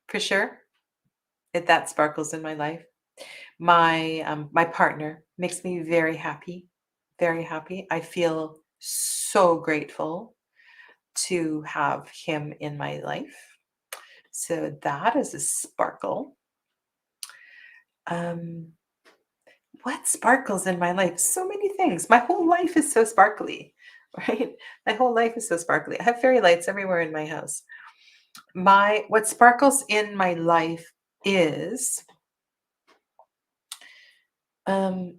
S1: for sure. That sparkles in my life. My partner makes me very happy, very happy. I feel so grateful to have him in my life. So that is a sparkle. Um, what sparkles in my life? So many things. My whole life is so sparkly, right? My whole life is so sparkly. I have fairy lights everywhere in my house. What sparkles in my life is um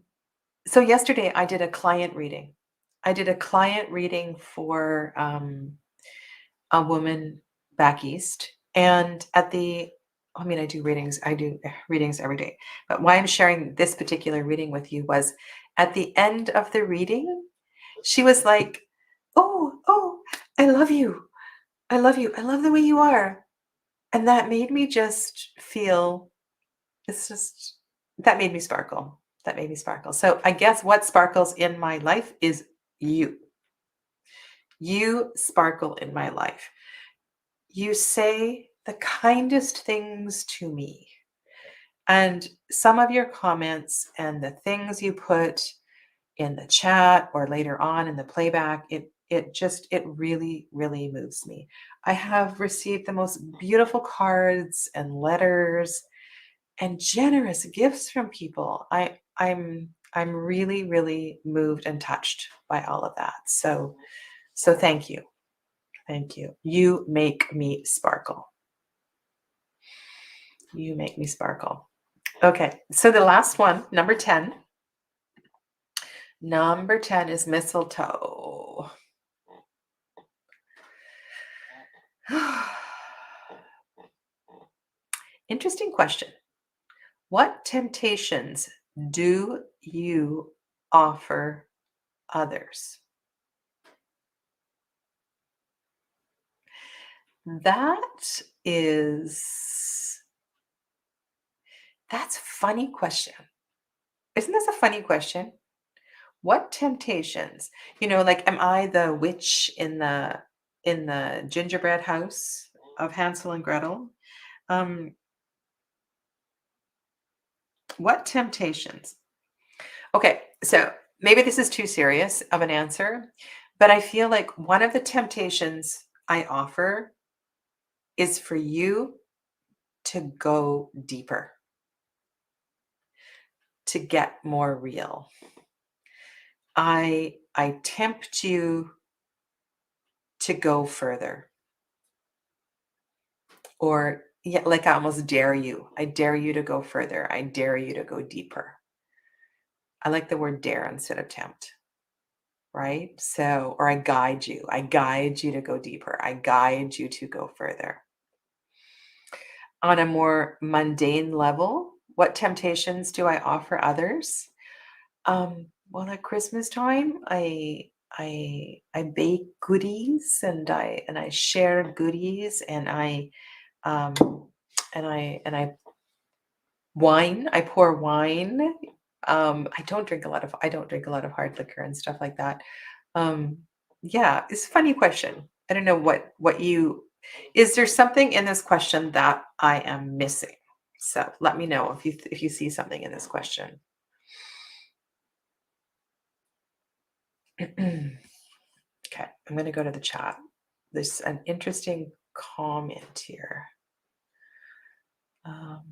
S1: so yesterday I did a client reading. I did a client reading for a woman back east. And I do readings every day. But why I'm sharing this particular reading with you was at the end of the reading, she was like, oh, I love you. I love you. I love the way you are. And that made me just feel, it's just, that made me sparkle. That made me sparkle. So I guess what sparkles in my life is you. You sparkle in my life. You say the kindest things to me. And some of your comments and the things you put in the chat or later on in the playback, it really, really moves me. I have received the most beautiful cards and letters and generous gifts from people. I'm really, really moved and touched by all of that. So thank you. Thank you. You make me sparkle. You make me sparkle. Okay, so the last one, number 10. Number 10 is mistletoe. Interesting question. What temptations do you offer others? That is, that's a funny question. Isn't this a funny question? What temptations? Like, am I the witch in the gingerbread house of Hansel and Gretel? Um, what temptations? Okay, so maybe this is too serious of an answer, but I feel like one of the temptations I offer is for you to go deeper, to get more real. I tempt you to go further, or yeah, like I almost dare you. I dare you to go further. I dare you to go deeper. I like the word dare instead of tempt, right? So, or I guide you. I guide you to go deeper. I guide you to go further. On a more mundane level, what temptations do I offer others? Well, at Christmas time, I bake goodies and I share goodies um and I wine. I pour wine. I don't drink a lot of hard liquor and stuff like that. Um, yeah, it's a funny question. I don't know what you is there something in this question that I am missing? So let me know if you see something in this question. Okay, I'm going to go to the chat. There's an interesting comment here. Um,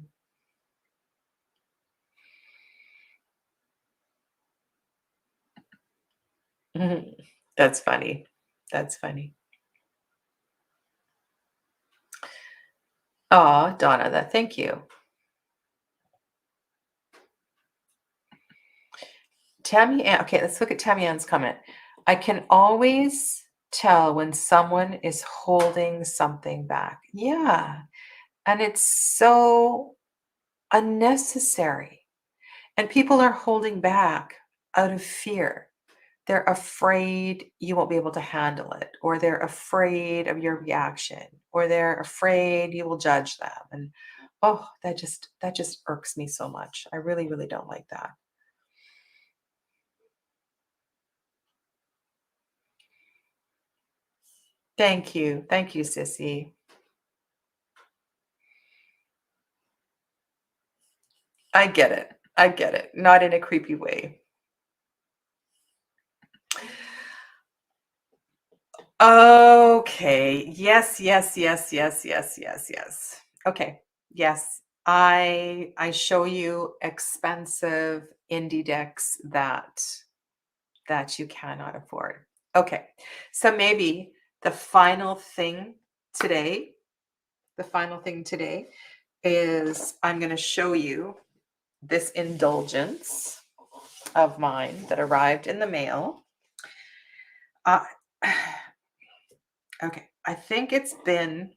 S1: that's funny. That's funny. Oh, Donna, thank you. Tammy Ann, okay, let's look at Tammy Ann's comment. I can always tell when someone is holding something back. Yeah. And it's so unnecessary. And people are holding back out of fear. They're afraid you won't be able to handle it, or they're afraid of your reaction, or they're afraid you will judge them. And oh, that just irks me so much. I really, really don't like that. Thank you. Thank you, Sissy. I get it. I get it. Not in a creepy way. Okay. Yes, yes, yes, yes, yes, yes, yes. Okay. Yes. I show you expensive indie decks that you cannot afford. Okay. So maybe the final thing today, the final thing today is I'm going to show you this indulgence of mine that arrived in the mail. Uh, okay. I think it's been,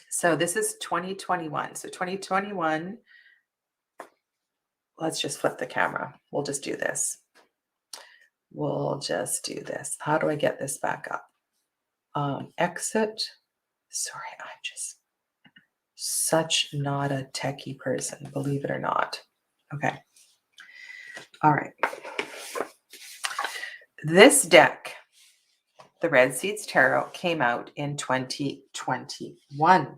S1: so this is 2021. So 2021, let's just flip the camera. We'll just do this. We'll just do this. How do I get this back up? Exit. Sorry, I'm just such not a techie person, believe it or not. Okay. All right. This deck, the Red Seeds Tarot, came out in 2021.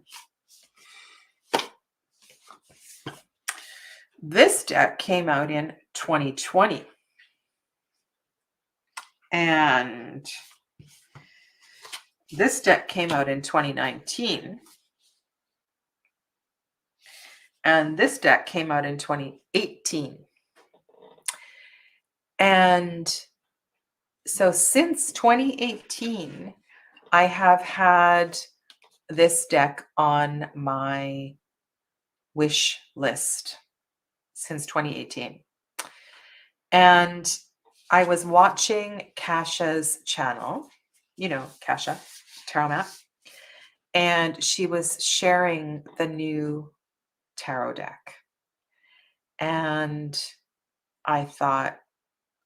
S1: This deck came out in 2020. And this deck came out in 2019. And this deck came out in 2018. And so since 2018, I have had this deck on my wish list since 2018. And I was watching Kasha's channel, you know, Kasha, Tarot Map, and she was sharing the new tarot deck. And I thought,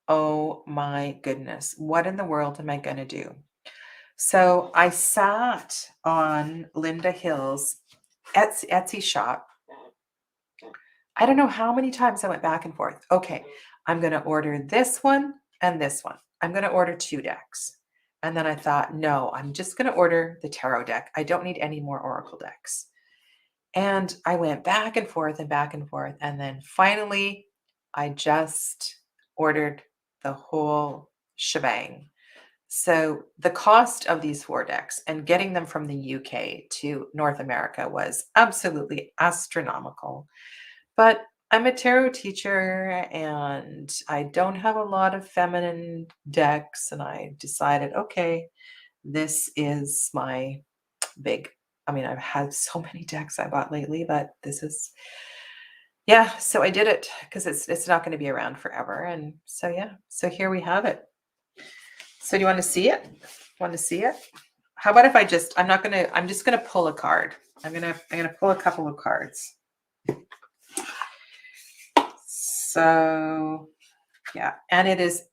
S1: oh my goodness, what in the world am I going to do? So I sat on Linda Hill's Etsy shop. I don't know how many times I went back and forth. Okay, I'm going to order this one and this one. I'm going to order 2 decks. And then I thought, no, I'm just going to order the tarot deck. I don't need any more oracle decks. And I went back and forth and back and forth. And then finally, I just ordered the whole shebang. So the cost of these 4 decks and getting them from the UK to North America was absolutely astronomical. But I'm a tarot teacher and I don't have a lot of feminine decks. And I decided, okay, this is my big, I mean, I've had so many decks I bought lately, but this is, yeah. So I did it because it's not going to be around forever. And so, yeah, so here we have it. So do you want to see it? Want to see it? How about if I just, I'm just going to pull a card. I'm going to pull a couple of cards. So yeah, and it is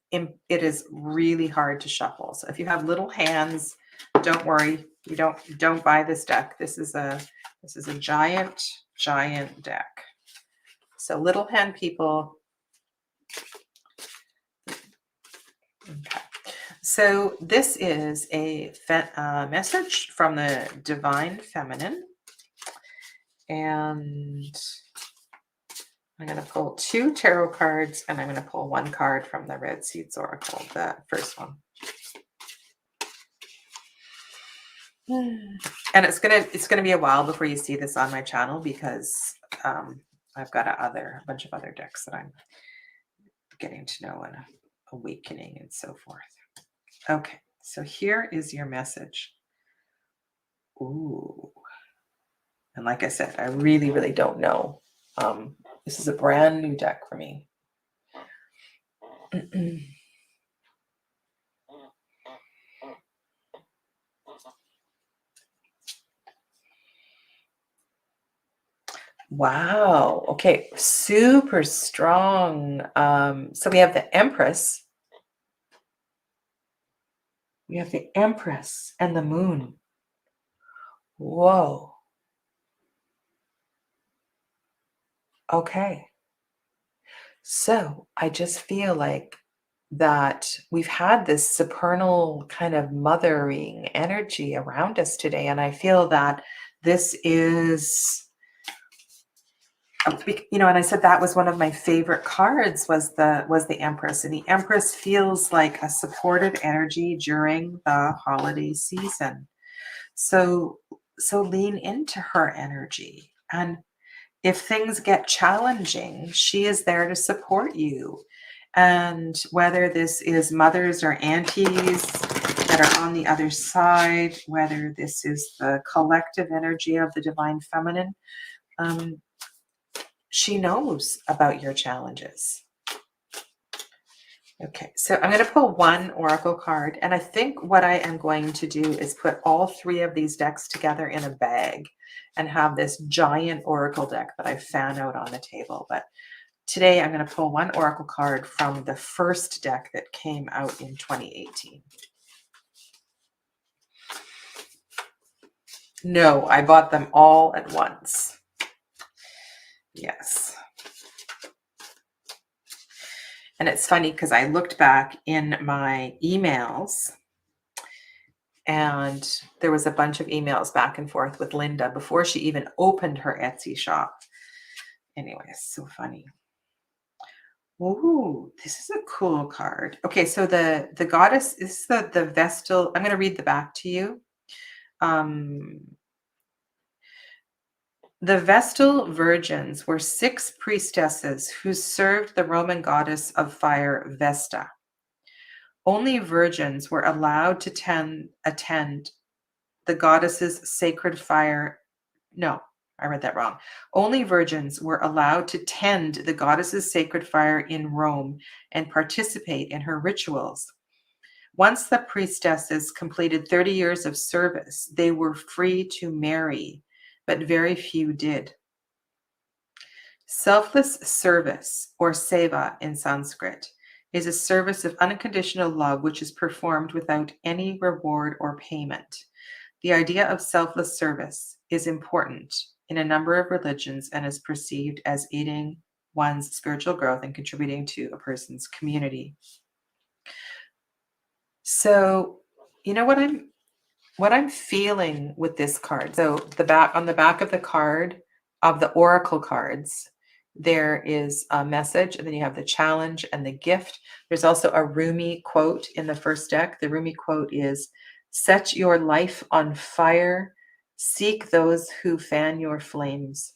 S1: really hard to shuffle. So if you have little hands, don't worry. You don't buy this deck. This is a giant deck. So little hand people. Okay. So this is a message from the Divine Feminine, and I'm going to pull 2 tarot cards, and I'm going to pull 1 card from the Red Seeds Oracle, the first one. And it's gonna be a while before you see this on my channel because I've got a bunch of other decks that I'm getting to know and awakening and so forth. Okay, so here is your message. Ooh. And like I said, I really, really don't know. This is a brand new deck for me. Wow. Okay. Super strong. So we have the Empress. We have the Empress and the Moon. Whoa. Okay. So I just feel like that we've had this supernal kind of mothering energy around us today. And I feel that this is, and I said that was one of my favorite cards was the Empress. And the Empress feels like a supportive energy during the holiday season. So lean into her energy. And if things get challenging, she is there to support you. And whether this is mothers or aunties that are on the other side, whether this is the collective energy of the divine feminine, she knows about your challenges. Okay, so I'm going to pull one oracle card, and I think what I am going to do is put all three of these decks together in a bag and have this giant oracle deck that I fan out on the table. But today I'm going to pull one oracle card from the first deck that came out in 2018. No, I bought them all at once. Yes. And it's funny because I looked back in my emails and there was a bunch of emails back and forth with Linda before she even opened her Etsy shop. Anyway, it's so funny. Ooh, this is a cool card. Okay, so the goddess is the Vestal. I'm going to read the back to you. The Vestal Virgins were 6 priestesses who served the Roman goddess of fire, Vesta. Only virgins were allowed to attend the goddess's sacred fire. No, I read that wrong. Only virgins were allowed to tend the goddess's sacred fire in Rome and participate in her rituals. Once the priestesses completed 30 years of service, they were free to marry, but very few did. Selfless service, or seva in Sanskrit, is a service of unconditional love which is performed without any reward or payment. The idea of selfless service is important in a number of religions and is perceived as aiding one's spiritual growth and contributing to a person's community. So, you know what I'm feeling with this card. So on the back of the card of the oracle cards, there is a message, and then you have the challenge and the gift. There's also a Rumi quote in the first deck. The Rumi quote is, "Set your life on fire, seek those who fan your flames."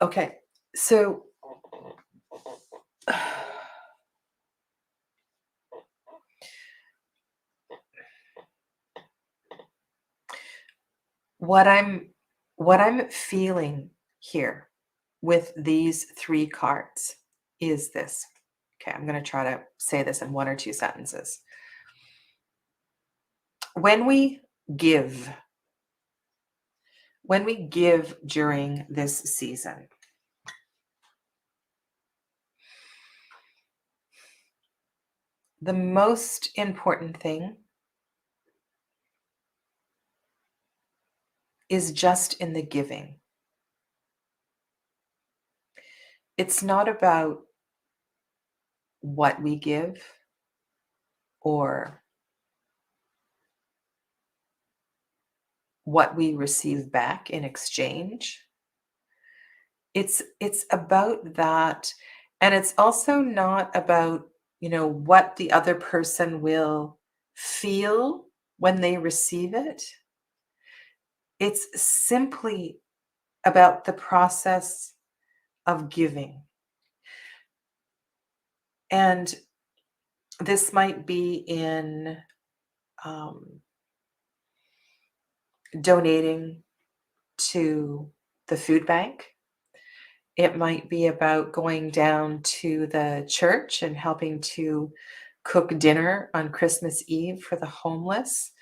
S1: Okay, so what I'm feeling here with these 3 cards is this. Okay, I'm going to try to say this in 1 or 2 sentences. When we give during this season, the most important thing is just in the giving. It's not about what we give or what we receive back in exchange. It's about that. And it's also not about, what the other person will feel when they receive it. It's simply about the process of giving. And this might be in donating to the food bank. It might be about going down to the church and helping to cook dinner on Christmas Eve for the homeless.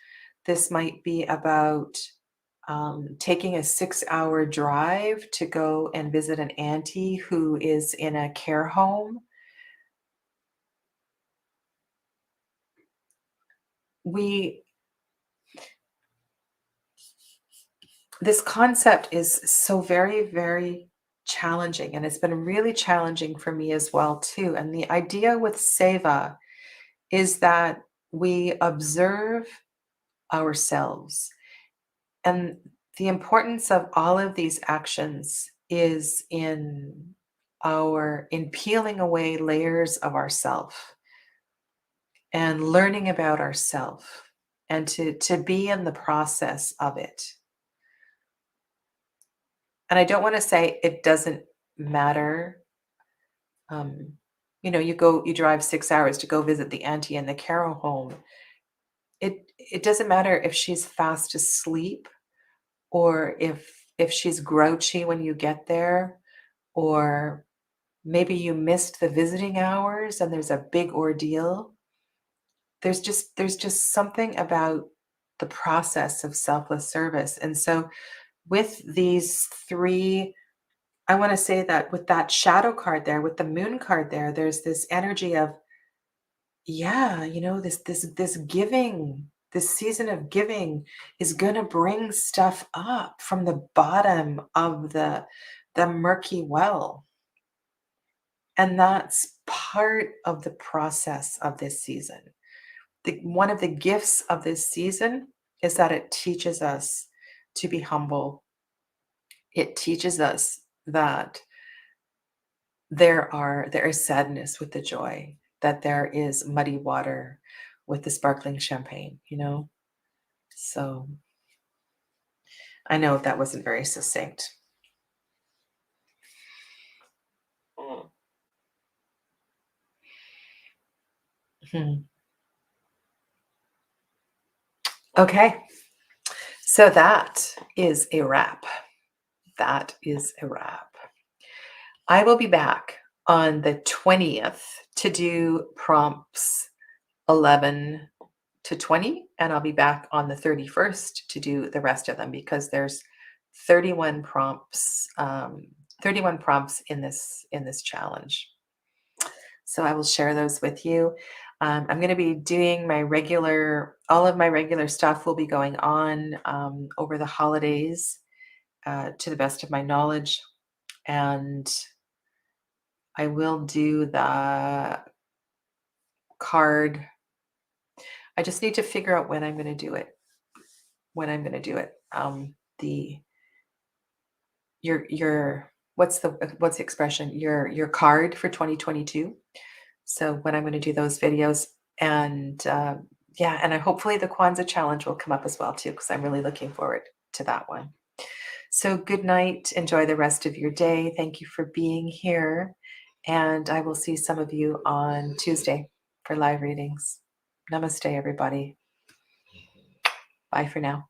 S1: This might be about taking a 6-hour drive to go and visit an auntie who is in a care home. This concept is so very, very challenging, and it's been really challenging for me as well too. And the idea with seva is that we observe ourselves, and the importance of all of these actions is in peeling away layers of ourself and learning about ourself, and to be in the process of it. And I don't want to say it doesn't matter. Um, you drive 6 hours to go visit the auntie in the care home. It doesn't matter if she's fast asleep, or if she's grouchy when you get there, or maybe you missed the visiting hours and there's a big ordeal. There's just something about the process of selfless service. And so with these three, I want to say that with that shadow card there, with the moon card there, there's this energy of, yeah, this giving, this season of giving is going to bring stuff up from the bottom of the murky well. And that's part of the process of this season. One of the gifts of this season is that it teaches us to be humble. It teaches us that there is sadness with the joy, that there is muddy water with the sparkling champagne. So I know that wasn't very succinct. Mm. Hmm. Okay, so that is a wrap. That is a wrap. I will be back on the 20th to do prompts 11 to 20, and I'll be back on the 31st to do the rest of them, because there's 31 prompts 31 prompts in this challenge. So I will share those with you. I'm going to be doing all of my regular stuff will be going on over the holidays, to the best of my knowledge. And I will do the card. I just need to figure out when I'm going to do it. The your what's the expression? Your card for 2022. So when I'm going to do those videos, and yeah, and hopefully the Kwanzaa challenge will come up as well too, because I'm really looking forward to that one. So good night. Enjoy the rest of your day. Thank you for being here. And I will see some of you on Tuesday for live readings. Namaste, everybody. Bye for now.